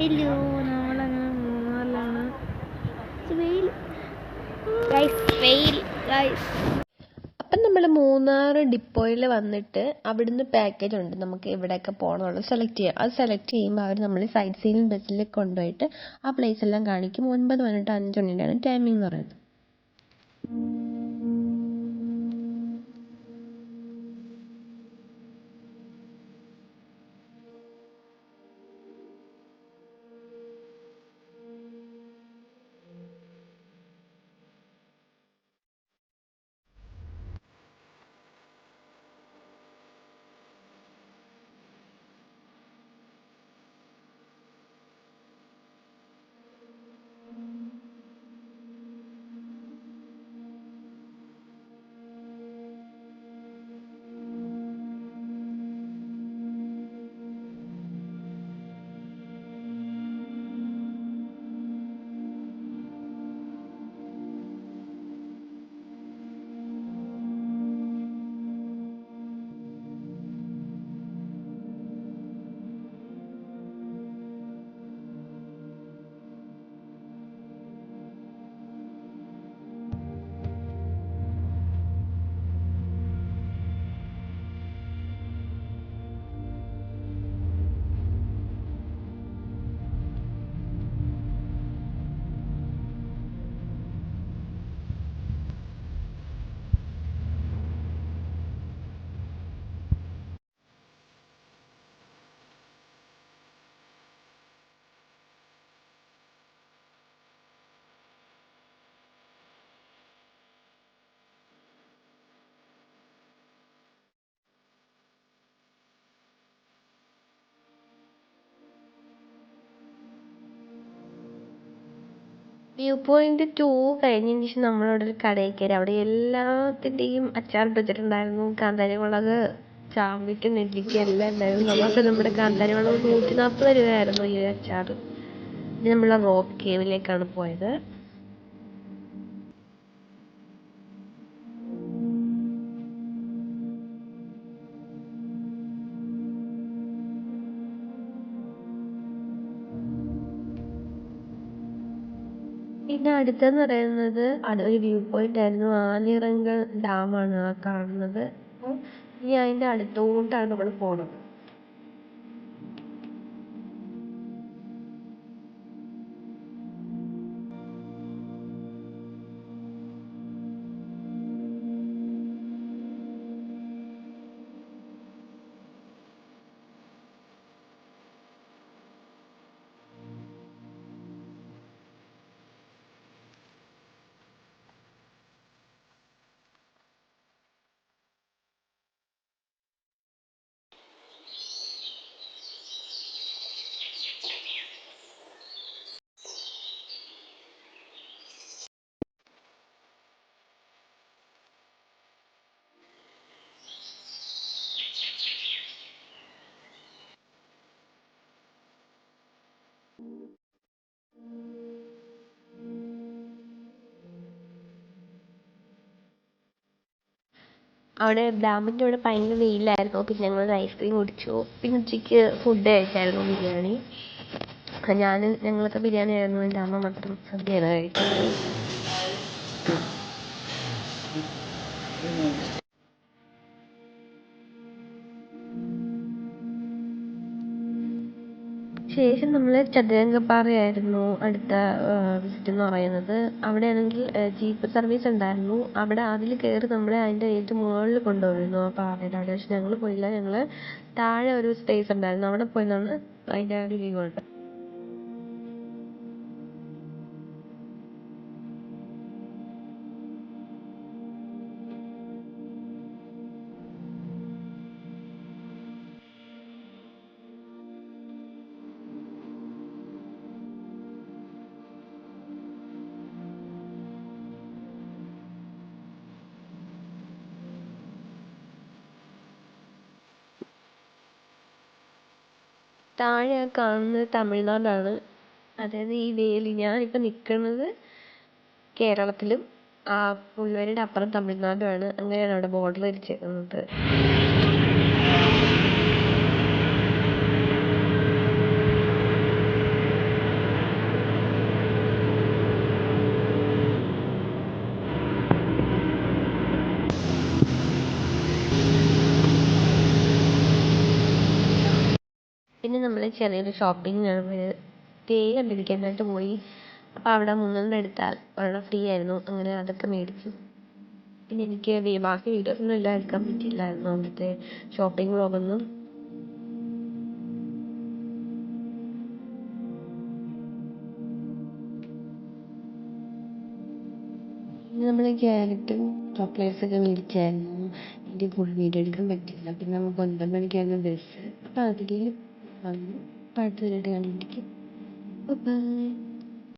Hello, നമ്മളങ്ങനെ മൂന്നാറിലാണ്. അപ്പം നമ്മൾ മൂന്നാർ ഡിപ്പോയിൽ വന്നിട്ട് അവിടുന്ന് പാക്കേജ് ഉണ്ട്, നമുക്ക് എവിടെയൊക്കെ പോകണമെന്നുള്ളത് സെലക്ട് ചെയ്യാം. അത് സെലക്ട് ചെയ്യുമ്പോൾ അവർ നമ്മൾ സൈറ്റ് സീയിങ് ബസ്സിൽ കൊണ്ടുപോയിട്ട് ആ പ്ലേസ് എല്ലാം കാണിക്കും. 9 മണിട്ട് 5 മണിയാണ് ടൈമിംഗ് എന്ന് പറയുന്നത്. വ്യൂ പോയിന്റ് 2 കഴിഞ്ഞതിന് ശേഷം നമ്മളവിടെ ഒരു കടയിൽ കയറി. അവിടെ എല്ലാത്തിൻ്റെയും അച്ചാറിട്ട് വെച്ചിട്ടുണ്ടായിരുന്നു. കാന്താരി മുളക്, ചാമ്പിക്ക്, നെല്ലിക്ക എല്ലാം ഉണ്ടായിരുന്നു. നമുക്ക് നമ്മുടെ കാന്താരി മുളക് 140 രൂപയായിരുന്നു ഈ അച്ചാർ. ഇത് നമ്മൾ റോക്ക് കേവിലേക്കാണ് പോയത്. പിന്നെ അടുത്തെന്ന് പറയുന്നത് ഒരു വ്യൂ പോയിന്റ് ആയിരുന്നു. ആലിറങ്കൽ ഡാമാണ് ആ കാണുന്നത്. അപ്പോൾ ഇനി അതിൻ്റെ അടുത്തോട്ടാണ് നമ്മൾ പോകുന്നത്. അവിടെ ഡാമിൻ്റെ അവിടെ ഭയങ്കര വെയിലായിരുന്നു. പിന്നെ ഞങ്ങൾ ഐസ്ക്രീം കുടിച്ചു. പിന്നെ ഉച്ചയ്ക്ക് ഫുഡ് കഴിച്ചായിരുന്നു, ബിരിയാണി. ഞങ്ങളൊക്കെ ബിരിയാണി ആയിരുന്നു, എൻ്റെ അമ്മ മാത്രം സദ്യയാണ് കഴിച്ചത്. ശേഷം നമ്മൾ ചതുരംഗപ്പാറയായിരുന്നു അടുത്ത വിസിറ്റ് എന്ന് പറയുന്നത്. അവിടെ ആണെങ്കിൽ ജീപ്പ് സർവീസ് ഉണ്ടായിരുന്നു. അതിൽ കയറി നമ്മളെ അതിൻ്റെ ഏറ്റവും മുകളിൽ കൊണ്ടുപോയിരുന്നു ആ പാറയുടെ അവിടെ. പക്ഷെ ഞങ്ങൾ പോയില്ല. ഞങ്ങൾ താഴെ ഒരു സ്പേസ് ഉണ്ടായിരുന്നു, അവിടെ പോയിന്നാണ് അതിൻ്റെ ഒരു വ്യൂ ഉണ്ട്. താഴെ കാണുന്നത് തമിഴ്നാടാണ്. അതായത് ഈ വേലി, ഞാനിപ്പോൾ നിൽക്കുന്നത് കേരളത്തിലും ആ പുൽവരിയുടെ അപ്പുറം തമിഴ്നാടുമാണ്. അങ്ങനെയാണ് അവിടെ ബോർഡർ തിരിച്ചേക്കുന്നത്. ചെറിയൊരു ഷോപ്പിംഗ് തേയില പിടിക്കാനായിട്ട് പോയി. അപ്പോൾ അവിടെ 3 എടുത്താൽ ഒരെണ്ണം ഫ്രീ ആയിരുന്നു. അങ്ങനെ അതൊക്കെ മേടിച്ചു. പിന്നെ എനിക്ക് ബാക്കി വീഡിയോസൊന്നും എല്ലാം എടുക്കാൻ പറ്റിയില്ലായിരുന്നു അവിടുത്തെ ഷോപ്പിംഗ് വ്ളോഗൊന്നും. പിന്നെ നമ്മൾ ക്യാരറ്റും ചോക്ലേറ്റ്സൊക്കെ മേടിച്ചായിരുന്നു. എനിക്ക് ഫുൾ വീഡിയോ എടുക്കാൻ പറ്റില്ല. പിന്നെ നമുക്ക് 9 മണിക്കായിരുന്നു ബസ്. അപ്പോൾ അതിൽ വന്നു. അപ്പോൾ അടുത്ത വീഡിയോ കണ്ടിരിക്കും. ബൈ.